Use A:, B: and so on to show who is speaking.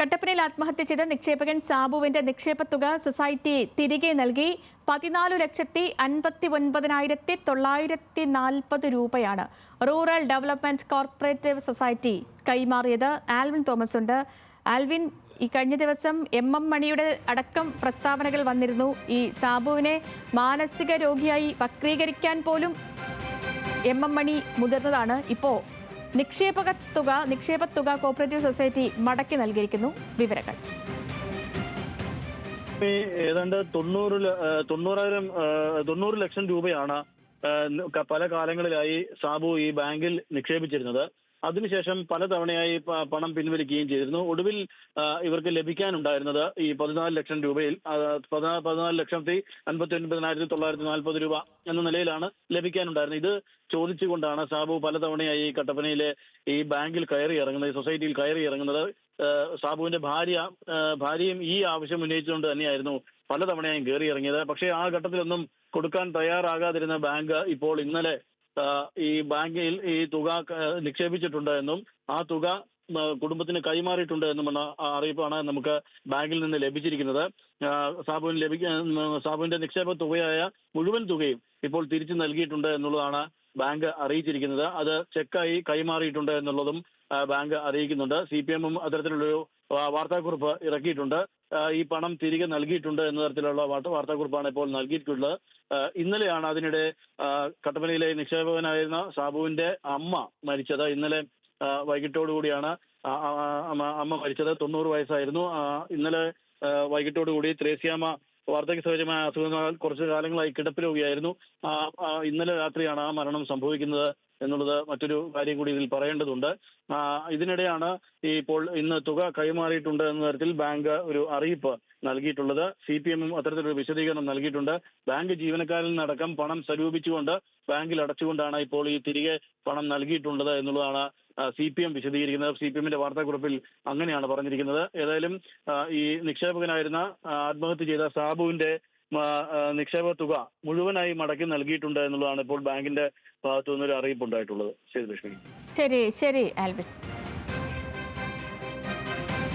A: കട്ടപ്പനയിൽ ആത്മഹത്യ ചെയ്ത നിക്ഷേപകൻ സാബുവിന്റെ നിക്ഷേപ തുക സൊസൈറ്റി തിരികെ നൽകി. 14,59,940 രൂപയാണ് റൂറൽ ഡെവലപ്മെന്റ് കോർപ്പറേറ്റീവ് സൊസൈറ്റി കൈമാറിയത്. ആൽവിൻ തോമസ് ഉണ്ട്. ആൽവിൻ, ഈ കഴിഞ്ഞ ദിവസം MM മണിയുടെ അടക്കം പ്രസ്താവനകൾ വന്നിരുന്നു. ഈ സാബുവിനെ മാനസിക രോഗിയായി വക്രീകരിക്കാൻ പോലും MM മണി മുതിർന്നതാണ്. ഇപ്പോൾ നിക്ഷേപ തുക കോപ്പറേറ്റീവ് സൊസൈറ്റി മടക്കി നൽകിയിരിക്കുന്നു. വിവരങ്ങൾ
B: ഏതാണ്ട് 90 ലക്ഷം രൂപയാണ് പല കാലങ്ങളിലായി സാബു ഈ ബാങ്കിൽ നിക്ഷേപിച്ചിരുന്നത്. അതിനുശേഷം പലതവണയായി പണം പിൻവലിക്കുകയും ചെയ്തിരുന്നു. ഒടുവിൽ ഇവർക്ക് ലഭിക്കാനുണ്ടായിരുന്നത് ഈ 14 ലക്ഷം രൂപയിൽ 14,59,940 രൂപ എന്ന നിലയിലാണ് ലഭിക്കാനുണ്ടായിരുന്നത്. ഇത് ചോദിച്ചുകൊണ്ടാണ് സാബു പലതവണയായി കട്ടപ്പനയിലെ ഈ ബാങ്കിൽ കയറി ഇറങ്ങുന്നത്, സൊസൈറ്റിയിൽ കയറി ഇറങ്ങുന്നത്. സാബുവിന്റെ ഭാര്യയും ഈ ആവശ്യം ഉന്നയിച്ചുകൊണ്ട് തന്നെയായിരുന്നു പലതവണയായും കയറി ഇറങ്ങിയത്. പക്ഷേ ആ ഘട്ടത്തിലൊന്നും കൊടുക്കാൻ തയ്യാറാകാതിരുന്ന ബാങ്ക് ഇപ്പോൾ ഇന്നലെ ഈ ബാങ്കിൽ ഈ തുക നിക്ഷേപിച്ചിട്ടുണ്ട് എന്നും ആ തുക കുടുംബത്തിന് കൈമാറിയിട്ടുണ്ട് എന്നുമുള്ള അറിയിപ്പാണ് നമുക്ക് ബാങ്കിൽ നിന്ന് ലഭിച്ചിരിക്കുന്നത്. സാബുവിന്റെ നിക്ഷേപ തുകയായ മുഴുവൻ തുകയും ഇപ്പോൾ തിരിച്ചു നൽകിയിട്ടുണ്ട് എന്നുള്ളതാണ് ബാങ്ക് അറിയിച്ചിരിക്കുന്നത്. അത് ചെക്കായി കൈമാറിയിട്ടുണ്ട് എന്നുള്ളതും ബാങ്ക് അറിയിക്കുന്നുണ്ട്. CPM അത്തരത്തിലുള്ളൊരു വാർത്താക്കുറിപ്പ് ഇറക്കിയിട്ടുണ്ട്. ഈ പണം തിരികെ നൽകിയിട്ടുണ്ട് എന്ന തരത്തിലുള്ള വാർത്താക്കുറിപ്പാണ് ഇപ്പോൾ നൽകിയിട്ടുള്ളത്. ഇന്നലെയാണ് അതിനിടെ കട്ടപ്പനയിലെ നിക്ഷേപകനായിരുന്ന സാബുവിന്റെ അമ്മ മരിച്ചത്. ഇന്നലെ വൈകിട്ടോടുകൂടിയാണ് അമ്മ മരിച്ചത്. 90 വയസ്സായിരുന്നു. ഇന്നലെ വൈകിട്ടോടുകൂടി ത്രേസ്യാമ്മ വാർദ്ധക്യ സഹജമായ അസുഖങ്ങൾ കുറച്ചു കാലങ്ങളായി കിടപ്പ് രോഗിയായിരുന്നു. ഇന്നലെ രാത്രിയാണ് ആ മരണം സംഭവിക്കുന്നത് എന്നുള്ളത് മറ്റൊരു കാര്യം കൂടി ഇതിൽ പറയേണ്ടതുണ്ട്. ഇതിനിടെയാണ് ഇപ്പോൾ ഇന്ന് തുക കൈമാറിയിട്ടുണ്ട് എന്ന തരത്തിൽ ബാങ്ക് ഒരു അറിയിപ്പ് നൽകിയിട്ടുള്ളത്. CPM അത്തരത്തിലൊരു വിശദീകരണം നൽകിയിട്ടുണ്ട്. ബാങ്ക് ജീവനക്കാരിൽ നിന്നടക്കം പണം സ്വരൂപിച്ചുകൊണ്ട് ബാങ്കിൽ അടച്ചുകൊണ്ടാണ് ഇപ്പോൾ ഈ തിരികെ പണം നൽകിയിട്ടുള്ളത് എന്നുള്ളതാണ് CPM വിശദീകരിക്കുന്നത്. CPMന്റെ വാർത്താക്കുറിപ്പിൽ അങ്ങനെയാണ് പറഞ്ഞിരിക്കുന്നത്. ഏതായാലും ഈ നിക്ഷേപകനായിരുന്ന ആത്മഹത്യ ചെയ്ത സാബുവിന്റെ നിക്ഷേപ തുക മുഴുവനായി മടക്കി നൽകിയിട്ടുണ്ട് എന്നുള്ളതാണ് ഇപ്പോൾ ബാങ്കിന്റെ ഭാഗത്തു നിന്നൊരു അറിയിപ്പ് ഉണ്ടായിട്ടുള്ളത്. ശരി ലക്ഷ്മി.
A: ശരി ആൽവിൻ.